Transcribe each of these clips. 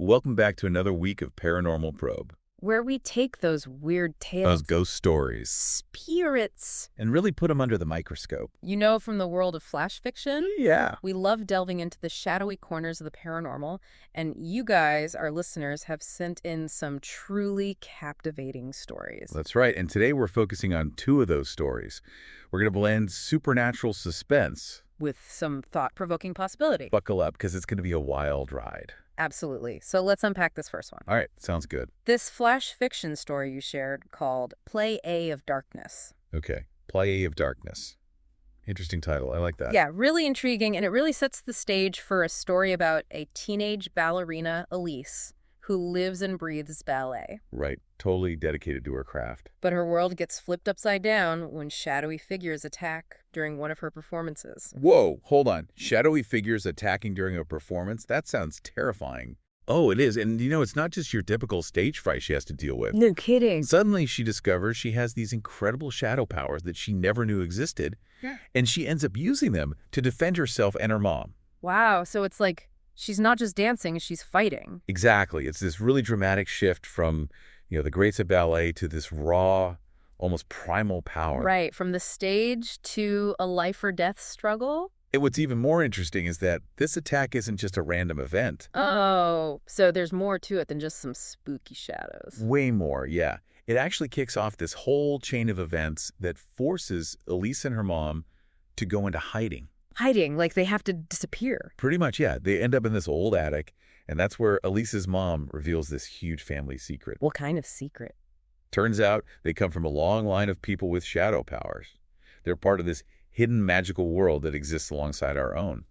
Welcome back to another week of Paranormal Probe. Where we take those weird tales, Those ghost stories, spirits, and really put them under the microscope. you know, from the world of flash fiction. Yeah. We love delving into the shadowy corners of the paranormal, and you guys, our listeners, have sent in some truly captivating stories. That's right. And today we're focusing on two of those stories. We're going to blend supernatural suspense. With some thought-provoking possibility. Buckle up, because it's going to be a wild ride. Absolutely. So let's unpack this first one. All right. Sounds good. This flash fiction story you shared called Play A of Darkness. Okay. Play of Darkness. Interesting title. I like that. Yeah, really intriguing, and it really sets the stage for a story about a teenage ballerina, Elise, who lives and breathes ballet. Right. Totally dedicated to her craft. But her world gets flipped upside down when shadowy figures attack during one of her performances. Whoa, hold on. Shadowy figures attacking during a performance? That sounds terrifying. Oh, it is. And it's not just your typical stage fright she has to deal with. No kidding. Suddenly she discovers she has these incredible shadow powers that she never knew existed. Yeah. And she ends up using them to defend herself and her mom. Wow, so it's like she's not just dancing, she's fighting. Exactly. It's this really dramatic shift from, the greats of ballet to this raw, almost primal power. Right, from the stage to a life or death struggle. And what's even more interesting is that this attack isn't just a random event. Oh, so there's more to it than just some spooky shadows. Way more, yeah. It actually kicks off this whole chain of events that forces Elise and her mom to go into hiding. Hiding, like they have to disappear. Pretty much, yeah. They end up in this old attic, and that's where Elise's mom reveals this huge family secret. What kind of secret? Turns out they come from a long line of people with shadow powers. They're part of this hidden magical world that exists alongside our own.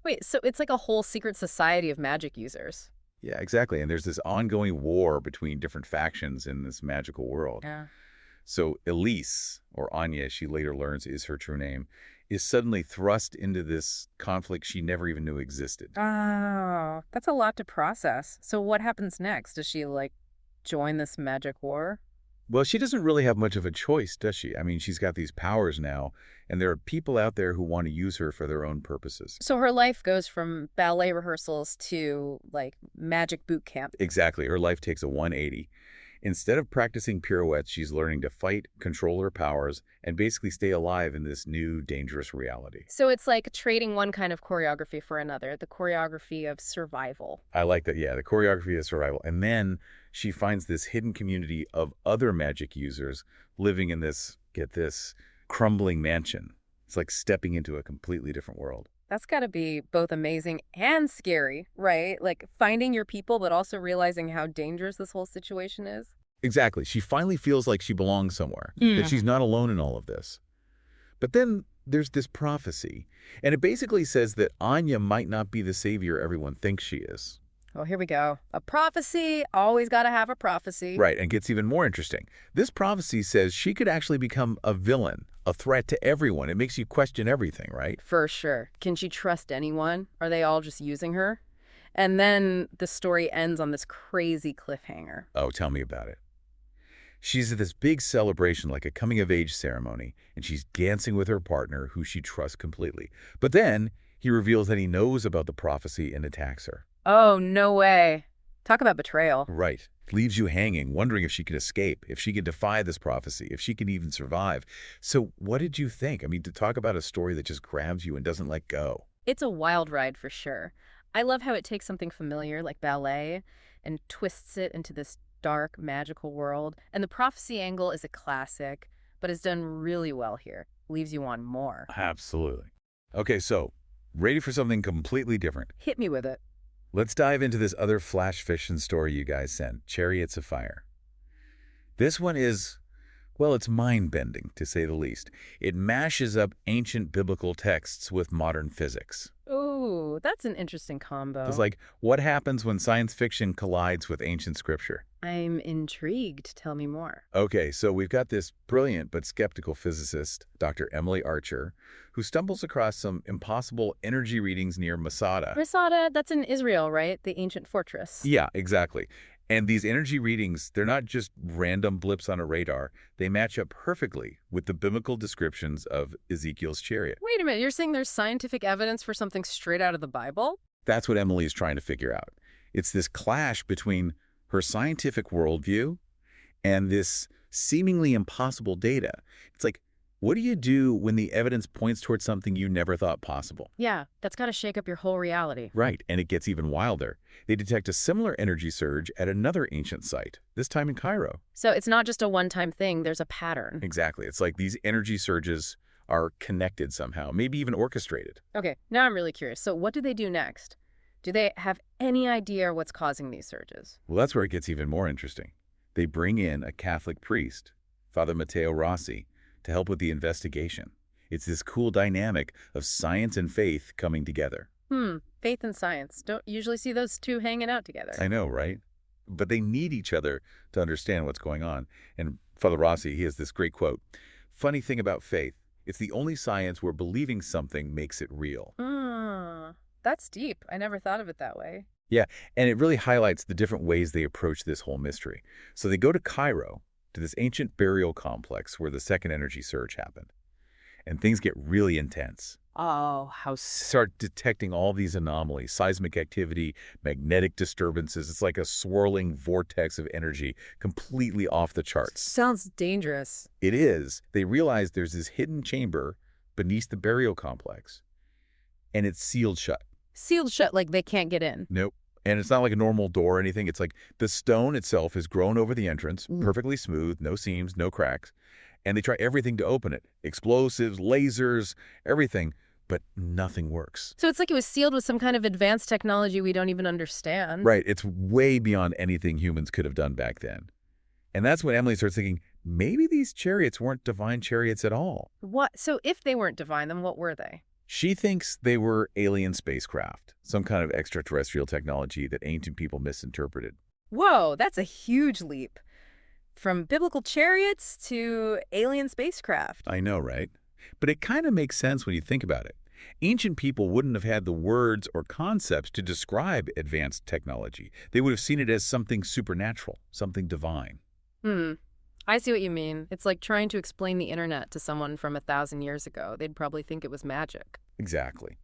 Wait, so it's like a whole secret society of magic users. Yeah, exactly. And there's this ongoing war between different factions in this magical world. Yeah. So Elise, or Anya, she later learns is her true name, is suddenly thrust into this conflict she never even knew existed. Oh, that's a lot to process. So what happens next? Does she, join this magic war? Well, she doesn't really have much of a choice, does she? I mean, she's got these powers now, and there are people out there who want to use her for their own purposes. So her life goes from ballet rehearsals to, magic boot camp. Exactly. Her life takes a 180. Instead of practicing pirouettes, she's learning to fight, control her powers, and basically stay alive in this new, dangerous reality. So it's like trading one kind of choreography for another, the choreography of survival. I like that, yeah, the choreography of survival. And then she finds this hidden community of other magic users living in this, get this, crumbling mansion. It's like stepping into a completely different world. That's got to be both amazing and scary, right? Like finding your people, but also realizing how dangerous this whole situation is. Exactly. She finally feels like she belongs somewhere, that she's not alone in all of this. But then there's this prophecy, and it basically says that Anya might not be the savior everyone thinks she is. Oh, here we go. A prophecy. Always got to have a prophecy. Right, and gets even more interesting. This prophecy says she could actually become a villain, a threat to everyone. It makes you question everything, right? For sure. Can she trust anyone? Are they all just using her? And then the story ends on this crazy cliffhanger. Oh, tell me about it. She's at this big celebration, like a coming-of-age ceremony, and she's dancing with her partner, who she trusts completely. But then he reveals that he knows about the prophecy and attacks her. Oh, no way. Talk about betrayal. Right. Leaves you hanging, wondering if she could escape, if she could defy this prophecy, if she could even survive. So what did you think? I mean, to talk about a story that just grabs you and doesn't let go. It's a wild ride for sure. I love how it takes something familiar like ballet and twists it into this dark, magical world. And the prophecy angle is a classic, but is done really well here. Leaves you on more. Absolutely. Okay, so ready for something completely different. Hit me with it. Let's dive into this other flash fiction story you guys sent, Chariots of Fire. This one is, well, it's mind-bending, to say the least. It mashes up ancient biblical texts with modern physics. Ooh, that's an interesting combo. It's like, what happens when science fiction collides with ancient scripture? I'm intrigued. Tell me more. Okay, so we've got this brilliant but skeptical physicist, Dr. Emily Archer, who stumbles across some impossible energy readings near Masada. Masada, that's in Israel, right? The ancient fortress. Yeah, exactly. And these energy readings, they're not just random blips on a radar. They match up perfectly with the biblical descriptions of Ezekiel's chariot. Wait a minute, you're saying there's scientific evidence for something straight out of the Bible? That's what Emily is trying to figure out. It's this clash between her scientific worldview and this seemingly impossible data. It's like, what do you do when the evidence points towards something you never thought possible? Yeah, that's got to shake up your whole reality. Right, and it gets even wilder. They detect a similar energy surge at another ancient site, this time in Cairo. So it's not just a one-time thing, there's a pattern. Exactly. It's like these energy surges are connected somehow, maybe even orchestrated. Okay, now I'm really curious. So what do they do next? Do they have any idea what's causing these surges? Well, that's where it gets even more interesting. They bring in a Catholic priest, Father Matteo Rossi, to help with the investigation. It's this cool dynamic of science and faith coming together. Faith and science. Don't usually see those two hanging out together. I know, right? But they need each other to understand what's going on. And Father Rossi, he has this great quote. Funny thing about faith, it's the only science where believing something makes it real. That's deep. I never thought of it that way. Yeah, and it really highlights the different ways they approach this whole mystery. So they go to Cairo, to this ancient burial complex where the second energy surge happened. And things get really intense. Oh, how Start detecting all these anomalies, seismic activity, magnetic disturbances. It's like a swirling vortex of energy, completely off the charts. sounds dangerous. It is. They realize there's this hidden chamber beneath the burial complex, and it's sealed shut. Sealed shut like they can't get in. Nope. And it's not like a normal door or anything. It's like the stone itself has grown over the entrance, perfectly smooth, no seams, no cracks. And they try everything to open it. Explosives, lasers, everything. But nothing works. So it's like it was sealed with some kind of advanced technology we don't even understand. Right. It's way beyond anything humans could have done back then. And that's when Emily starts thinking, maybe these chariots weren't divine chariots at all. What? So if they weren't divine, then what were they? She thinks they were alien spacecraft, some kind of extraterrestrial technology that ancient people misinterpreted. Whoa, that's a huge leap. From biblical chariots to alien spacecraft. I know, right? But it kind of makes sense when you think about it. Ancient people wouldn't have had the words or concepts to describe advanced technology. They would have seen it as something supernatural, something divine. I see what you mean. It's like trying to explain the internet to someone from 1,000 years ago. They'd probably think it was magic. Exactly.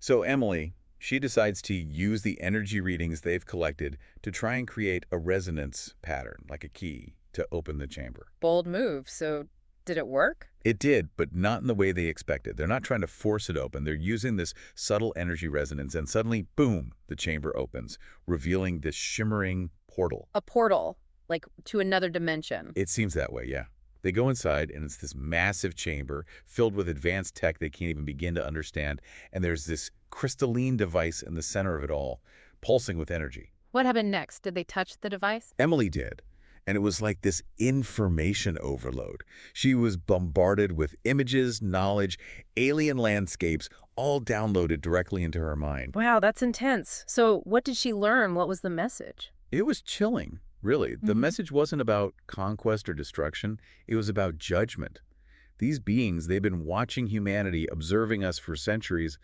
So Emily, she decides to use the energy readings they've collected to try and create a resonance pattern, like a key, to open the chamber. Bold move. So did it work? It did, but not in the way they expected. They're not trying to force it open. They're using this subtle energy resonance, and suddenly, boom, the chamber opens, revealing this shimmering portal. A portal, like to another dimension. It seems that way, yeah. They go inside, and it's this massive chamber filled with advanced tech they can't even begin to understand, and there's this crystalline device in the center of it all, pulsing with energy. What happened next? Did they touch the device? Emily did. And it was like this information overload. She was bombarded with images, knowledge, alien landscapes, all downloaded directly into her mind. Wow, that's intense. So what did she learn? What was the message? It was chilling, really. The message wasn't about conquest or destruction. It was about judgment. These beings, they've been watching humanity, observing us for centuries,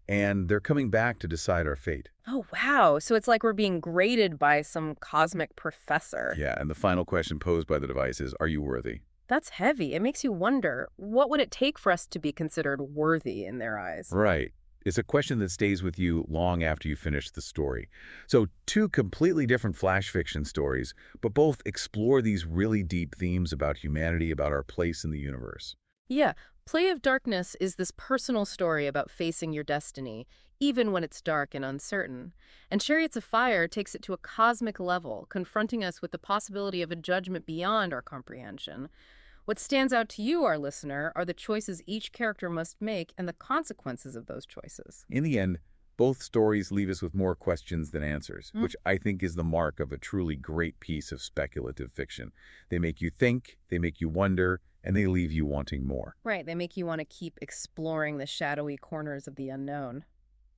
and they're coming back to decide our fate. Oh, wow. So it's like we're being graded by some cosmic professor. Yeah, and the final question posed by the device is, are you worthy? That's heavy. It makes you wonder, what would it take for us to be considered worthy in their eyes? Right. It's a question that stays with you long after you finish the story. So two completely different flash fiction stories, but both explore these really deep themes about humanity, about our place in the universe. Yeah, Play of Darkness is this personal story about facing your destiny, even when it's dark and uncertain. And Chariots of Fire takes it to a cosmic level, confronting us with the possibility of a judgment beyond our comprehension. What stands out to you, our listener, are the choices each character must make and the consequences of those choices. In the end, both stories leave us with more questions than answers, which I think is the mark of a truly great piece of speculative fiction. They make you think, they make you wonder, and they leave you wanting more. Right, they make you want to keep exploring the shadowy corners of the unknown.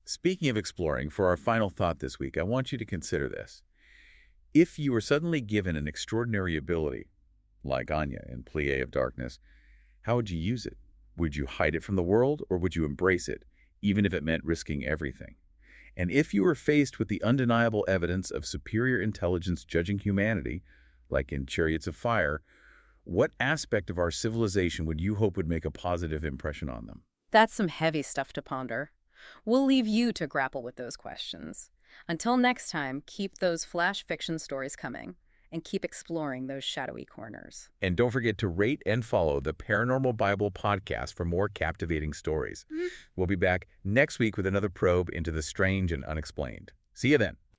Speaking of exploring, for our final thought this week, I want you to consider this. If you were suddenly given an extraordinary ability, like Anya in Play of Darkness, how would you use it? Would you hide it from the world, or would you embrace it, even if it meant risking everything? And if you were faced with the undeniable evidence of superior intelligence judging humanity, like in Chariots of Fire, what aspect of our civilization would you hope would make a positive impression on them? That's some heavy stuff to ponder. We'll leave you to grapple with those questions. Until next time, keep those flash fiction stories coming and keep exploring those shadowy corners. And don't forget to rate and follow the Paranormal Bible Podcast for more captivating stories. We'll be back next week with another probe into the strange and unexplained. See you then.